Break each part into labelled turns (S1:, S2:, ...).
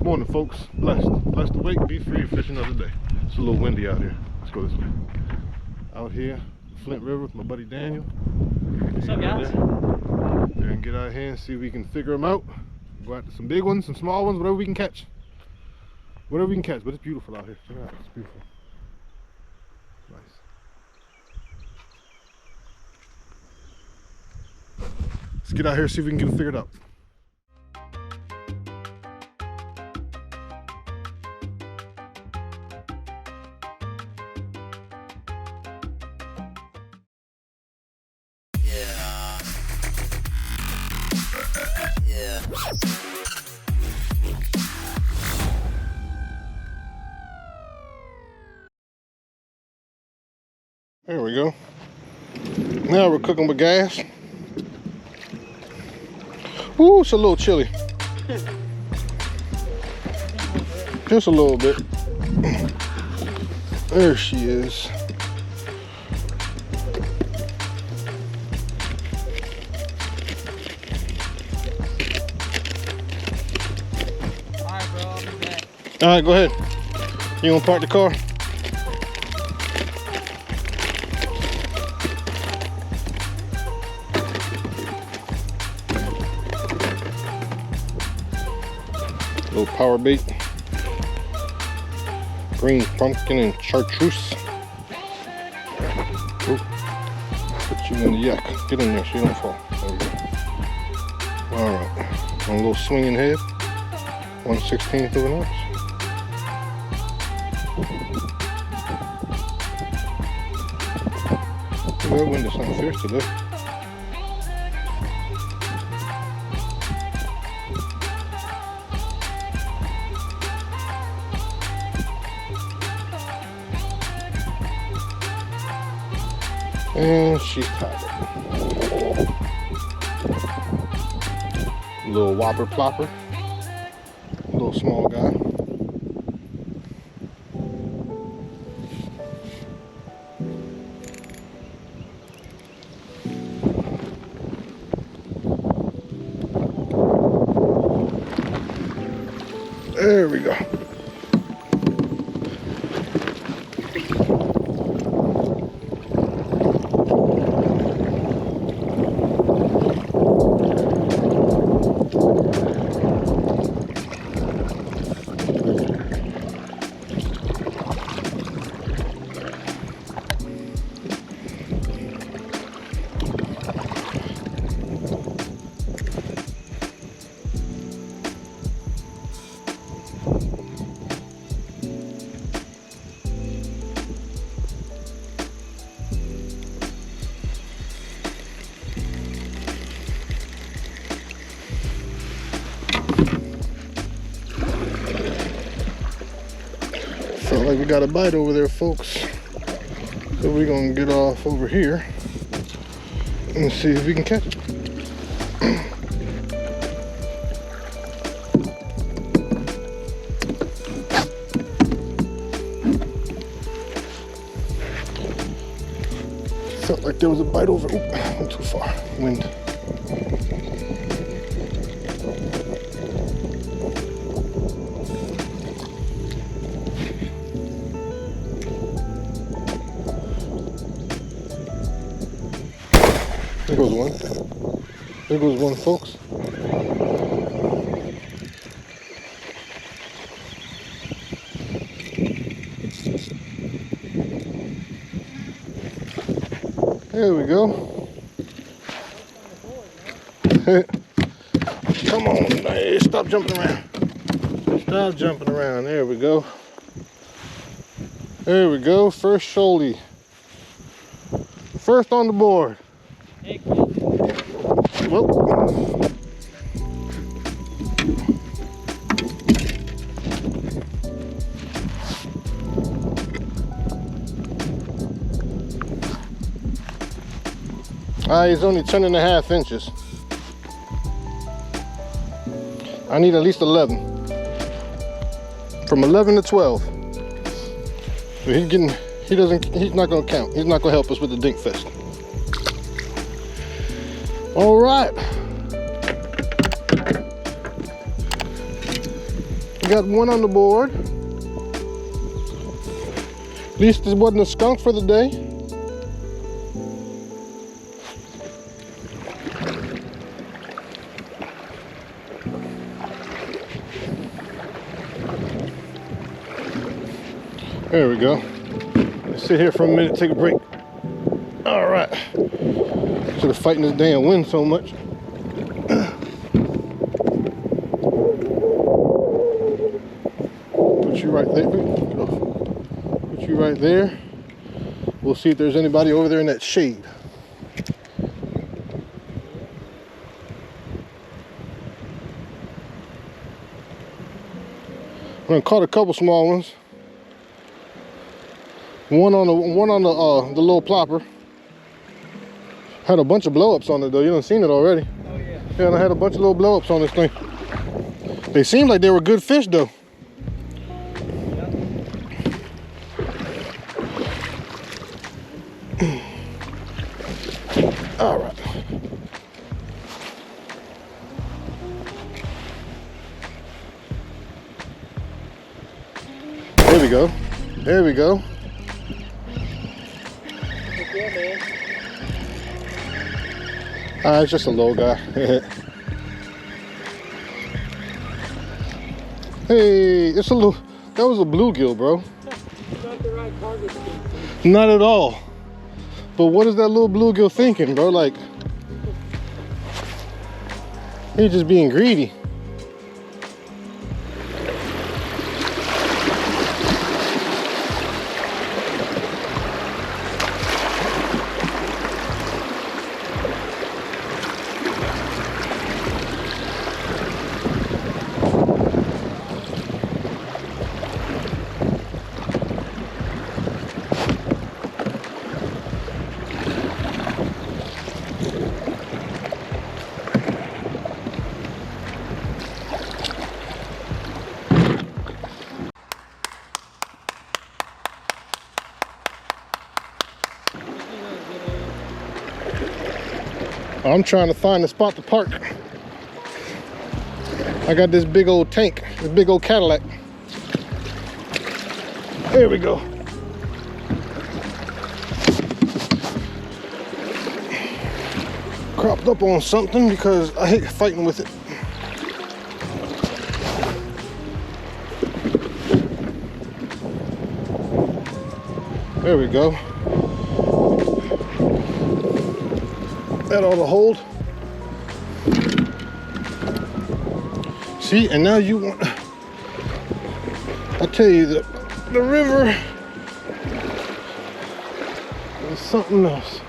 S1: Morning, folks. Blessed awake, be free, fish another day. It's a little windy out here. Let's go this way. Out here, Flint River with my buddy Daniel.
S2: What's up, guys?
S1: There and get out here and see if we can figure them out. Go after some big ones, some small ones, whatever we can catch. Whatever we can catch, but it's beautiful out here. Check it out, it's beautiful. Nice. Let's get out here and see if we can get it figured out. There we go. Now we're cooking with gas. Ooh, it's a little chilly. Just a little bit. There she is.
S2: Alright, bro, I'll be back.
S1: Alright, go ahead. You gonna park the car? Little power bait, green pumpkin and chartreuse. Ooh. Put you in the yak. Get in there so you don't fall. There we go. Alright, on a little swinging head, 1/16 of an ounce. That wind is not fierce today. And she's tied. Little whopper plopper. Little small guy. There we go. Felt like we got a bite over there, folks. So we're gonna get off over here and see if we can catch it. Felt like there was a bite over. Oop, went too far. Wind. There goes one. There goes one, folks. There we go. Come on, hey, stop jumping around. Stop jumping around. There we go. There we go. First shoalie. First on the board.
S2: Hey, cool.
S1: Well. He's only 10.5 inches. I need at least 11. From 11 to 12. So he's not gonna count. He's not gonna help us with the dink fest. All right. got one on the board. At least this wasn't a skunk for the day. There we go. Let's sit here for a minute, take a break. All right. Instead of fighting this damn wind so much. Put you right there. Put you right there. We'll see if there's anybody over there in that shade. I'm gonna caught a couple small ones. One on the little plopper. Had a bunch of blow-ups on it though. You done seen it already.
S2: Oh yeah.
S1: Yeah, and I had a bunch of little blow-ups on this thing. They seemed like they were good fish though. All right. There we go. There we go. It's just a low guy. Hey, it's a little. That was a bluegill, bro.
S2: Not the right target.
S1: Not at all. But what is that little bluegill thinking, bro? Like, he's just being greedy. I'm trying to find a spot to park. I got this big old tank, this big old Cadillac. There we go. Cropped up on something because I hate fighting with it. There we go. That ought to hold. See, and now you want, I tell you, the river is something else.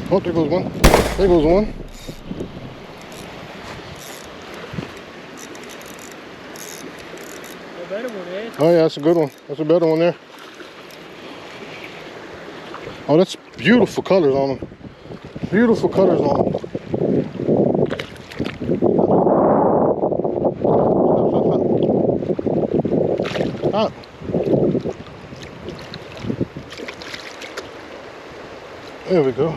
S1: Oh, there goes one. There goes one.
S2: A better one, eh?
S1: Oh yeah, that's a good one. That's a better one there. Oh, that's beautiful colors on them. Beautiful colors on them. Stop. There we go.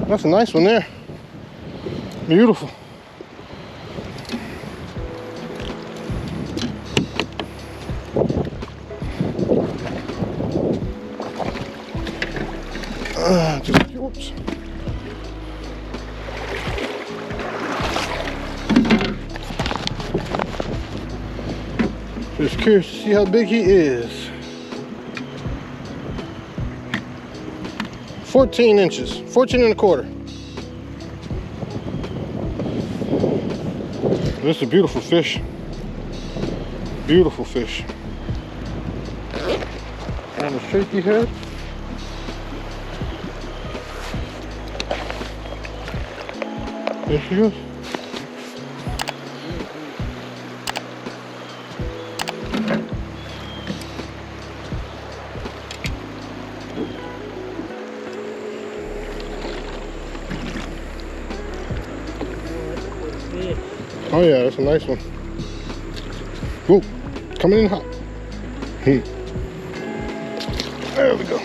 S1: That's a nice one there. Beautiful. Oops. Just curious to see how big he is. 14 inches, 14 and a quarter. This is a beautiful fish. Beautiful fish. On a shaky head. There she goes. Oh yeah, that's a nice one. Whoa, coming in hot. There we go.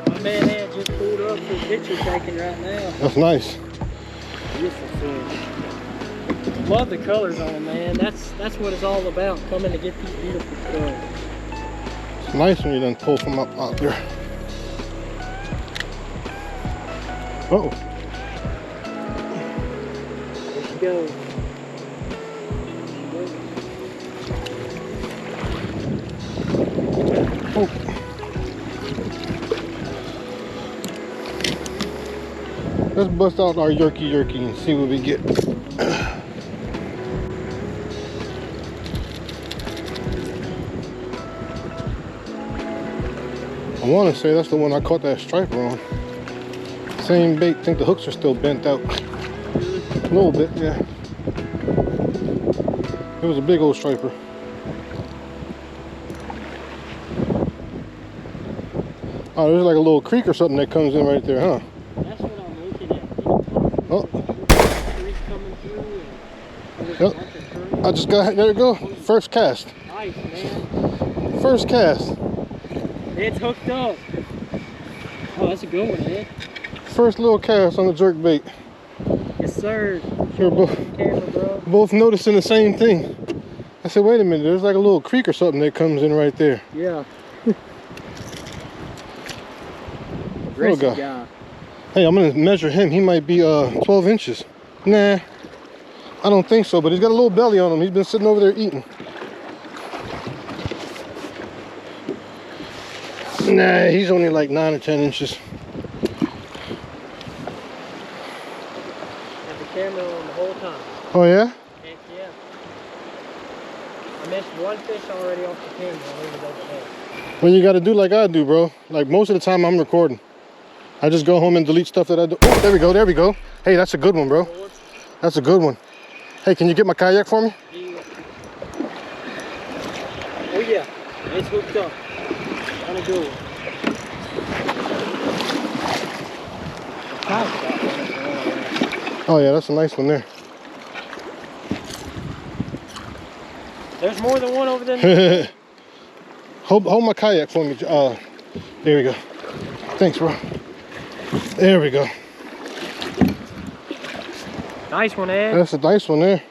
S2: My man Ed just pulled up for picture taking right now.
S1: That's nice.
S2: Beautiful fish. Love the colors on them, man. That's what it's all about. Coming to get these beautiful colors.
S1: It's nice when you done pull from up out there. Uh-oh.
S2: There she goes.
S1: Oh. Let's bust out our yerky and see what we get. I want to say that's the one I caught that striper on. Same bait. I think the hooks are still bent out. A little bit, yeah. It was a big old striper. Oh, there's like a little creek or something that comes in right there, huh?
S2: That's what I'm looking at.
S1: Oh.
S2: Creek coming through.
S1: Yep. I just got, there we go. First cast.
S2: Nice, man.
S1: First cast.
S2: It's hooked up. Oh, that's a good one, Ed.
S1: First little cast on the jerk bait.
S2: Yes, sir.
S1: We're both noticing the same thing. I said, wait a minute, there's like a little creek or something that comes in right there.
S2: Yeah.
S1: Little guy. Hey, I'm gonna measure him. He might be 12 inches. Nah, I don't think so, but he's got a little belly on him. He's been sitting over there eating. Nah, he's only like 9 or 10 inches.
S2: Had the camera on the whole time.
S1: Oh yeah?
S2: Heck yeah. I missed one fish already off the camera when he was over there.
S1: Well, you gotta do like I do, bro. Like most of the time I'm recording. I just go home and delete stuff that I do. Oh, there we go, there we go. Hey, that's a good one, bro. That's a good one. Hey, can you get my kayak for me?
S2: Yeah. Oh yeah, it's hooked up. On a good one.
S1: Oh yeah, that's a nice one there.
S2: There's more than one over there.
S1: hold my kayak for me. There we go. Thanks, bro. There we go.
S2: Nice one, Ed.
S1: That's a nice one there.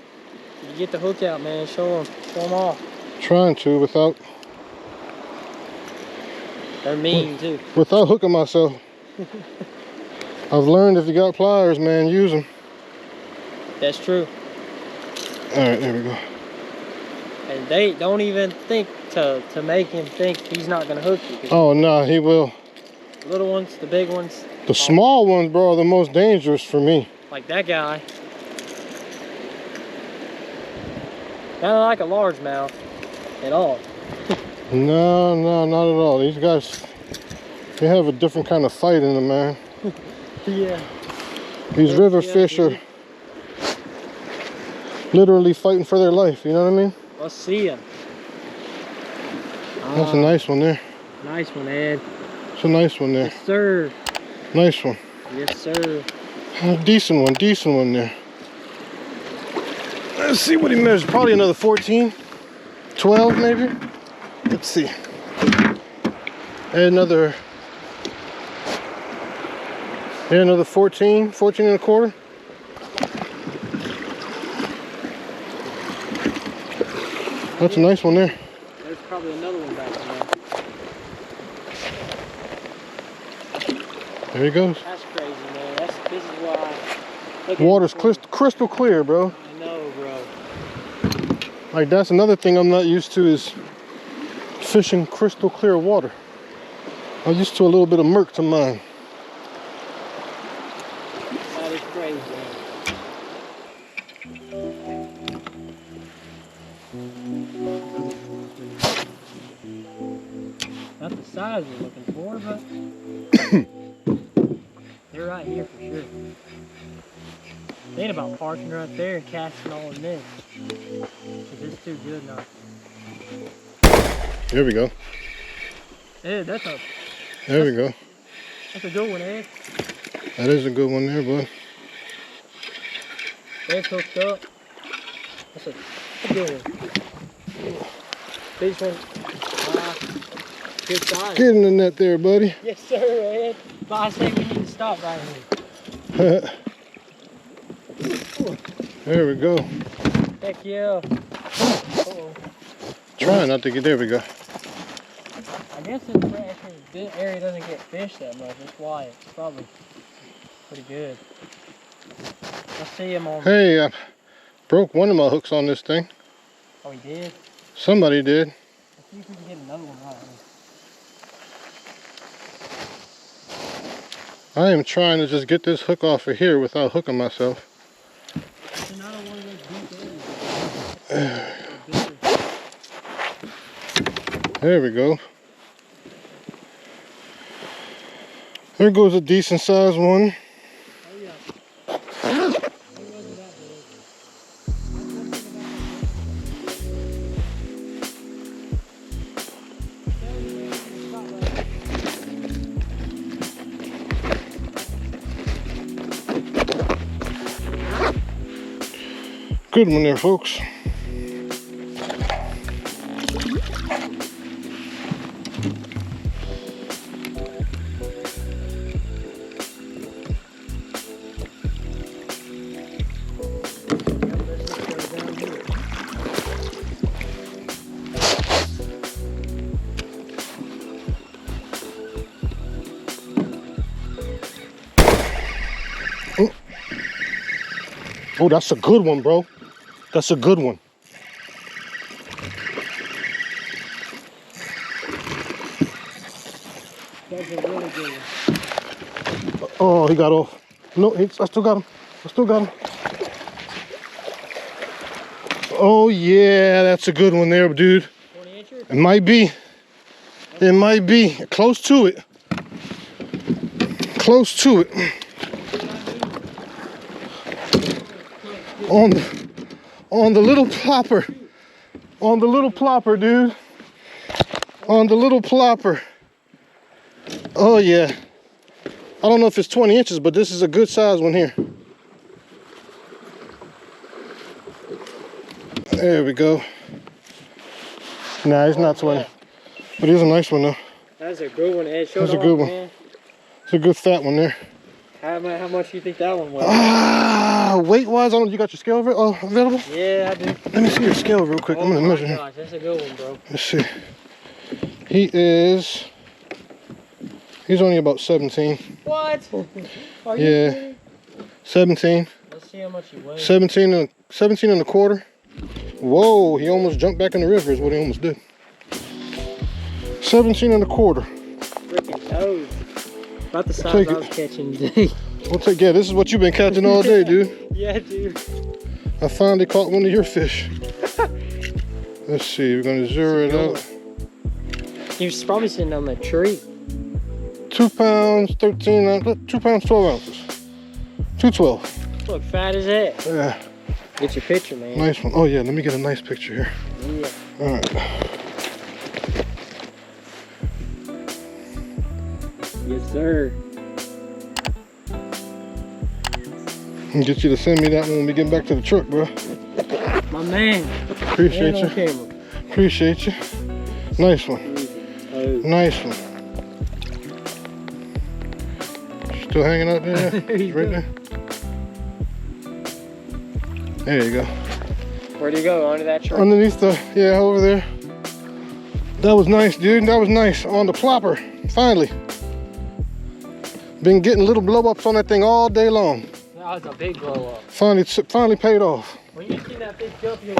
S2: You get the hook out, man. Show them off.
S1: Trying to without.
S2: They're mean too.
S1: Without hooking myself. I've learned if you got pliers, man, use them.
S2: That's true.
S1: All right, there we go.
S2: And they don't even think to make him think he's not gonna hook you.
S1: Oh no, he will.
S2: The little ones, the big ones.
S1: The small ones, bro, are the most dangerous for me.
S2: Like that guy. Kind of like a largemouth at all.
S1: No, not at all. These guys, they have a different kind of fight in them, man.
S2: Yeah.
S1: These river fish are literally fighting for their life, you know what I mean?
S2: Let's see him.
S1: That's a nice one there.
S2: Nice one, Ed.
S1: It's a nice one there.
S2: Yes, sir.
S1: Nice one.
S2: Yes, sir.
S1: Decent one there. Let's see what he measures. Probably another 14, 12 maybe. Let's see. And another 14 and a quarter. That's a nice one there.
S2: There's probably another one back there.
S1: There he goes.
S2: That's crazy, man. This is why.
S1: Water's crystal clear, bro.
S2: I know, bro.
S1: Like that's another thing I'm not used to is fishing crystal clear water. I'm used to a little bit of murk to mine.
S2: That is crazy. Not the size we're looking for, but they're right here for sure. Thinking about parking right there and casting all in this. Cause it's too good now.
S1: There we go.
S2: Ed,
S1: There we go.
S2: That's a good one, Ed.
S1: That is a good one there, bud.
S2: They're hooked up. That's a good one. This one, good size.
S1: Get in the net there, buddy.
S2: Yes, sir, Ed. But I say we need to stop right here.
S1: There we go.
S2: Heck yeah. Uh-oh.
S1: Try not to get, there we go.
S2: I guess this area doesn't get fished that much. That's why it's probably pretty good. I see him on.
S1: Hey, I broke one of my hooks on this thing.
S2: Oh, he did?
S1: Somebody did.
S2: Let's see if we can get another one right here.
S1: I am trying to just get this hook off of here without hooking myself.
S2: It's another one of those deep areas.
S1: There we go. There goes a decent sized one.
S2: Oh, yeah.
S1: Good one there, folks. Oh, that's a good one, bro. That's a good one.
S2: That's a really good one.
S1: Oh, he got off. No, I still got him. I still got him. Oh, yeah, that's a good one there, dude.
S2: 20 incher?
S1: It might be. It might be. Close to it. Close to it. On the little plopper. On the little plopper, dude. On the little plopper. Oh, yeah. I don't know if it's 20 inches, but this is a good size one here. There we go. Nah, it's not 20. But it is a nice one, though.
S2: That's a good one, Ed. Show
S1: That's
S2: it
S1: a good
S2: off,
S1: one.
S2: man.
S1: It's a good fat one there.
S2: How much do you think that one was?
S1: Weight-wise, I don't know. You got your scale available?
S2: Yeah, I do.
S1: Let me see your scale real quick. I'm gonna measure him.
S2: Gosh, that's a good one, bro.
S1: Let's see. He's only about 17.
S2: What? Are you
S1: Yeah.
S2: kidding?
S1: 17.
S2: Let's see how much he weighs.
S1: 17 and a quarter. Whoa, he almost jumped back in the river is what he almost did. 17 and a quarter.
S2: Freaking toes. About the size I was catching today.
S1: We'll take, yeah, this is what you've been catching all day, dude.
S2: Yeah, dude.
S1: I finally caught one of your fish. Let's see, we're gonna zero it out.
S2: He was probably sitting on that tree.
S1: 2 pounds, 13, 2 pounds, 12 ounces. 212.
S2: Look, fat as that.
S1: Yeah.
S2: Get your picture, man.
S1: Nice one. Oh yeah, let me get a nice picture here.
S2: Yeah.
S1: All right.
S2: Yes, sir.
S1: I'll get you to send me that one when we get back to the truck, bro.
S2: My man.
S1: Appreciate
S2: Man
S1: you.
S2: on camera.
S1: Appreciate you. Nice one.
S2: Oh.
S1: Nice one. Still hanging out there?
S2: He's
S1: Right
S2: good.
S1: there. There you go.
S2: Where'd he go? Under that tree?
S1: Underneath the, yeah, over there. That was nice, dude. That was nice. On the plopper, finally. Been getting little blow-ups on that thing all day long.
S2: That was a big blow up.
S1: Finally paid off.
S2: When you see that big jump, you're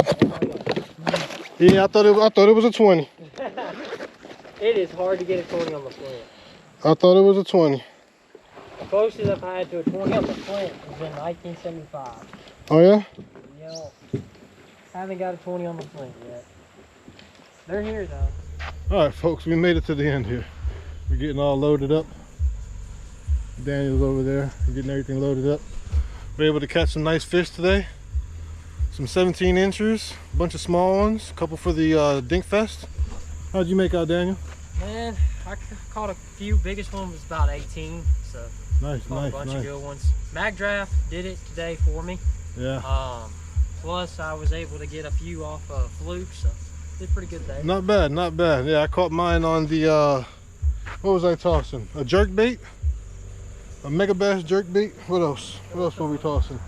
S1: Yeah, I thought it was a 20.
S2: It is hard to get a 20 on the Flint.
S1: I thought it was a 20.
S2: The closest I've had to a 20 on the Flint was in 1975.
S1: Oh yeah?
S2: Yo, haven't got a 20 on the Flint yet. They're here though.
S1: All right, folks, we made it to the end here. We're getting all loaded up. Daniel's over there, getting everything loaded up. We're able to catch some nice fish today. Some 17 inchers, a bunch of small ones, a couple for the Dink Fest. How'd you make out, Daniel?
S2: Man, I caught a few. Biggest one was about 18, so
S1: Nice,
S2: caught
S1: nice,
S2: a bunch
S1: nice.
S2: of good ones. Mag Draft did it today for me.
S1: Yeah.
S2: Plus I was able to get a few off of fluke, so did pretty good there.
S1: Not bad, not bad. Yeah, I caught mine on the, what was I tossing? A jerk bait? A mega bass jerk bait? What else? What else were we tossing?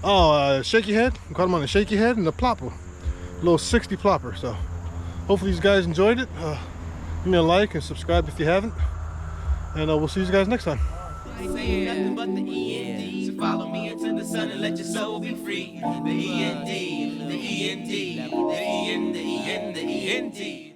S1: Oh, shaky head. I caught him on a shaky head and a plopper. A little 60 plopper. So hopefully you guys enjoyed it. Give me a like and subscribe if you haven't. And we'll see you guys next time.
S3: Nothing but the END. So follow me into the sun and let your soul be free. The END, the END, the END, the END, the END.